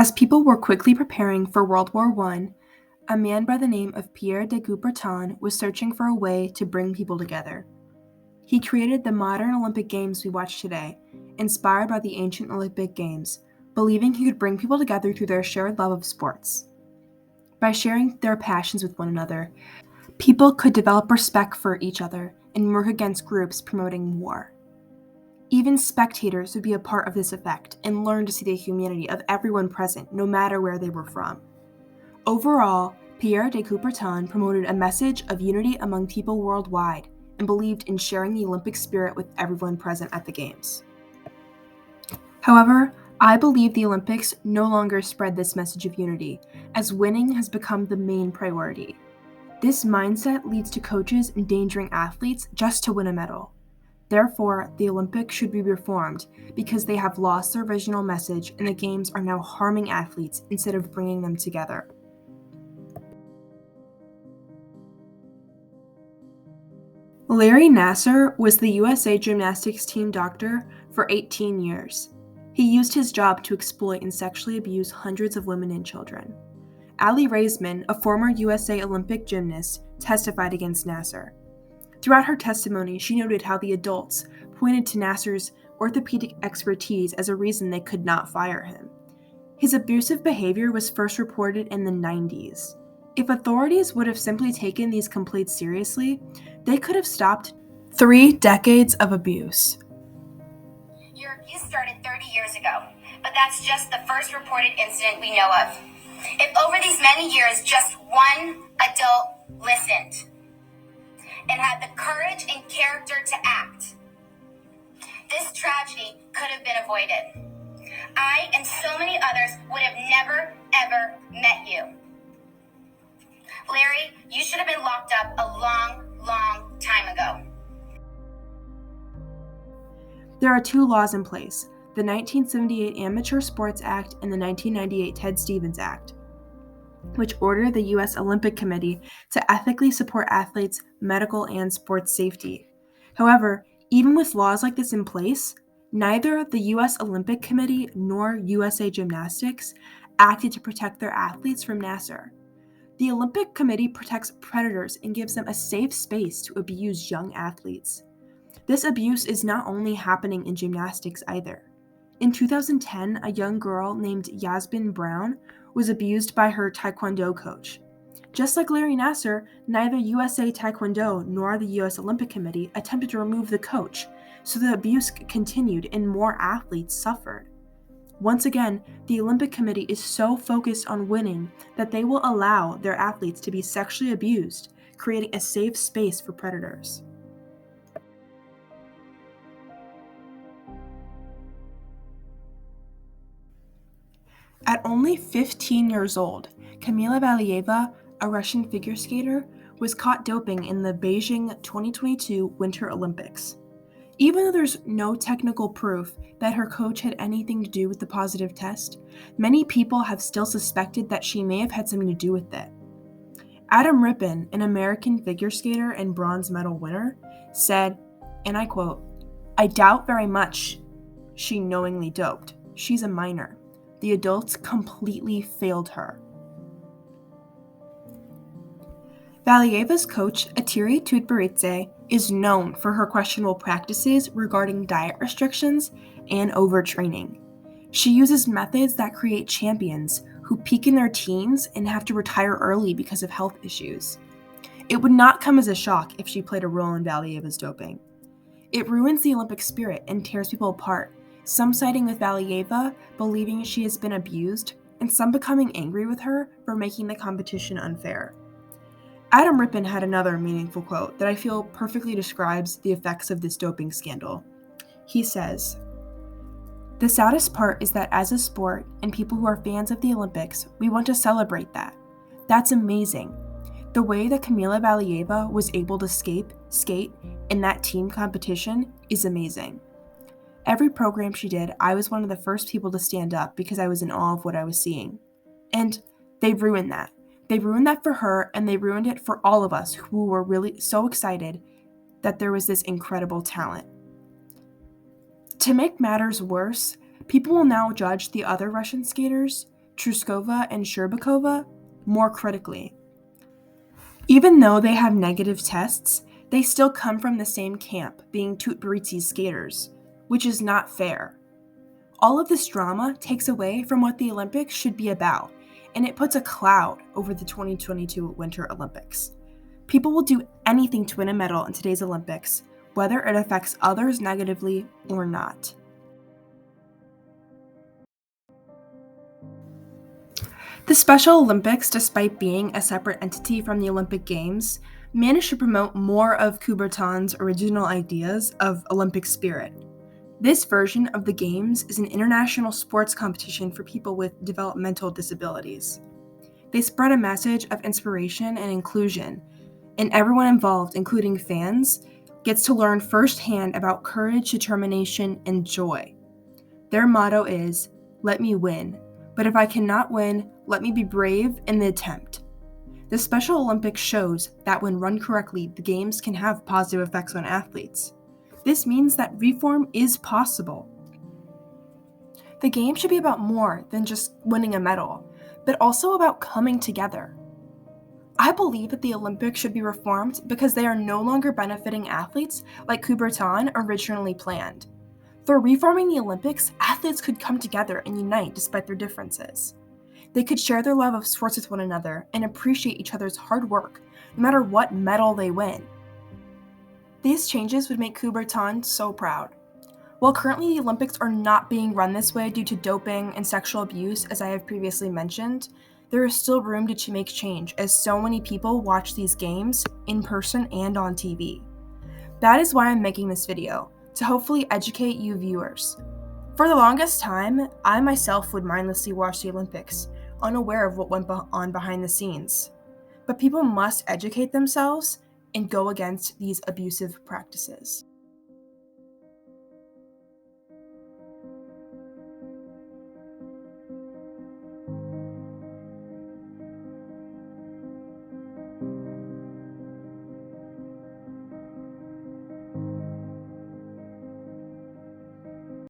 As people were quickly preparing for World War I, a man by the name of Pierre de Coubertin was searching for a way to bring people together. He created the modern Olympic Games we watch today, inspired by the ancient Olympic Games, believing he could bring people together through their shared love of sports. By sharing their passions with one another, people could develop respect for each other and work against groups promoting war. Even spectators would be a part of this effect and learn to see the humanity of everyone present, no matter where they were from. Overall, Pierre de Coubertin promoted a message of unity among people worldwide and believed in sharing the Olympic spirit with everyone present at the Games. However, I believe the Olympics no longer spread this message of unity, as winning has become the main priority. This mindset leads to coaches endangering athletes just to win a medal. Therefore, the Olympics should be reformed because they have lost their original message and the Games are now harming athletes instead of bringing them together. Larry Nassar was the USA gymnastics team doctor for 18 years. He used his job to exploit and sexually abuse hundreds of women and children. Aly Raisman, a former USA Olympic gymnast, testified against Nassar. Throughout her testimony, she noted how the adults pointed to Nassar's orthopedic expertise as a reason they could not fire him. His abusive behavior was first reported in the 90s. If authorities would have simply taken these complaints seriously, they could have stopped 3 decades of abuse. Your abuse started 30 years ago, but that's just the first reported incident we know of. If over these many years just one adult listened and had the courage and character to act, this tragedy could have been avoided. I and so many others would have never, ever met you. Larry, you should have been locked up a long, long time ago. There are 2 laws in place, the 1978 Amateur Sports Act and the 1998 Ted Stevens Act, which order the U.S. Olympic Committee to ethically support athletes' medical and sports safety. However, even with laws like this in place, neither the U.S. Olympic Committee nor USA Gymnastics acted to protect their athletes from Nassar. The Olympic Committee protects predators and gives them a safe space to abuse young athletes. This abuse is not only happening in gymnastics either. In 2010, a young girl named Yasmin Brown was abused by her Taekwondo coach. Just like Larry Nassar, neither USA Taekwondo nor the US Olympic Committee attempted to remove the coach, so the abuse continued and more athletes suffered. Once again, the Olympic Committee is so focused on winning that they will allow their athletes to be sexually abused, creating a safe space for predators. At only 15 years old, Kamila Valieva, a Russian figure skater, was caught doping in the Beijing 2022 Winter Olympics. Even though there's no technical proof that her coach had anything to do with the positive test, many people have still suspected that she may have had something to do with it. Adam Rippon, an American figure skater and bronze medal winner, said, and I quote, "I doubt very much she knowingly doped. She's a minor. The adults completely failed her." Valieva's coach, Atiri Tutberidze, is known for her questionable practices regarding diet restrictions and overtraining. She uses methods that create champions who peak in their teens and have to retire early because of health issues. It would not come as a shock if she played a role in Valieva's doping. It ruins the Olympic spirit and tears people apart, some siding with Valieva, believing she has been abused, and some becoming angry with her for making the competition unfair. Adam Rippon had another meaningful quote that I feel perfectly describes the effects of this doping scandal. He says, "The saddest part is that as a sport and people who are fans of the Olympics, we want to celebrate that. That's amazing. The way that Kamila Valieva was able to skate in that team competition is amazing. Every program she did, I was one of the first people to stand up because I was in awe of what I was seeing. And they ruined that. They ruined that for her, and they ruined it for all of us who were really so excited that there was this incredible talent." To make matters worse, people will now judge the other Russian skaters Truskova and Sherbakova more critically. Even though they have negative tests, they still come from the same camp, being Tutberidze skaters, which is not fair. All of this drama takes away from what the Olympics should be about, and it puts a cloud over the 2022 Winter Olympics. People will do anything to win a medal in today's Olympics, whether it affects others negatively or not. The Special Olympics, despite being a separate entity from the Olympic Games, managed to promote more of Coubertin's original ideas of Olympic spirit. This version of the Games is an international sports competition for people with developmental disabilities. They spread a message of inspiration and inclusion, and everyone involved, including fans, gets to learn firsthand about courage, determination, and joy. Their motto is, "Let me win, but if I cannot win, let me be brave in the attempt." The Special Olympics shows that when run correctly, the Games can have positive effects on athletes. This means that reform is possible. The Games should be about more than just winning a medal, but also about coming together. I believe that the Olympics should be reformed because they are no longer benefiting athletes like Coubertin originally planned. Through reforming the Olympics, athletes could come together and unite despite their differences. They could share their love of sports with one another and appreciate each other's hard work, no matter what medal they win. These changes would make Coubertin so proud. While currently the Olympics are not being run this way due to doping and sexual abuse, as I have previously mentioned, there is still room to make change as so many people watch these games in person and on TV. That is why I'm making this video, to hopefully educate you viewers. For the longest time, I myself would mindlessly watch the Olympics, unaware of what went on behind the scenes. But people must educate themselves and go against these abusive practices.